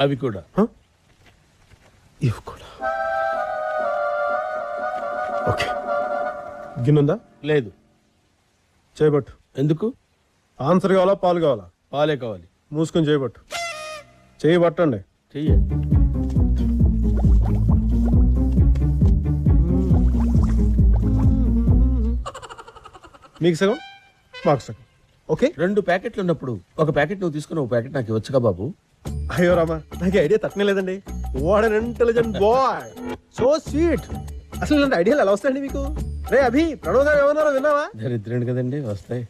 అవి కూడా. ఇవి కూడా. ఓకే, గిన్నుందా? లేదు. చేయబట్టు. ఎందుకు? ఆన్సర్ కావాలా పాలు కావాలా? పాలే కావాలి. మూసుకొని చేయబట్టు. చేయబట్టండి. చెయ్య. మీకు సగం మాకు సగం. ఓకే. 2 ప్యాకెట్లు ఉన్నప్పుడు ఒక ప్యాకెట్ నువ్వు తీసుకుని ఒక ప్యాకెట్ నాకు ఇవ్వచ్చుగా బాబు. అయ్యో రామా, నాకు ఐడియా తక్కువ లేదండి. What an intelligent boy, so sweet. అసలు ఇలాంటి ఐడియాలు ఎలా వస్తాయండి మీకు? రే అభి, ప్రణవ్ గారు ఏమన్నారో విన్నావా? దరిద్రుడు కదండి, వస్తాయి.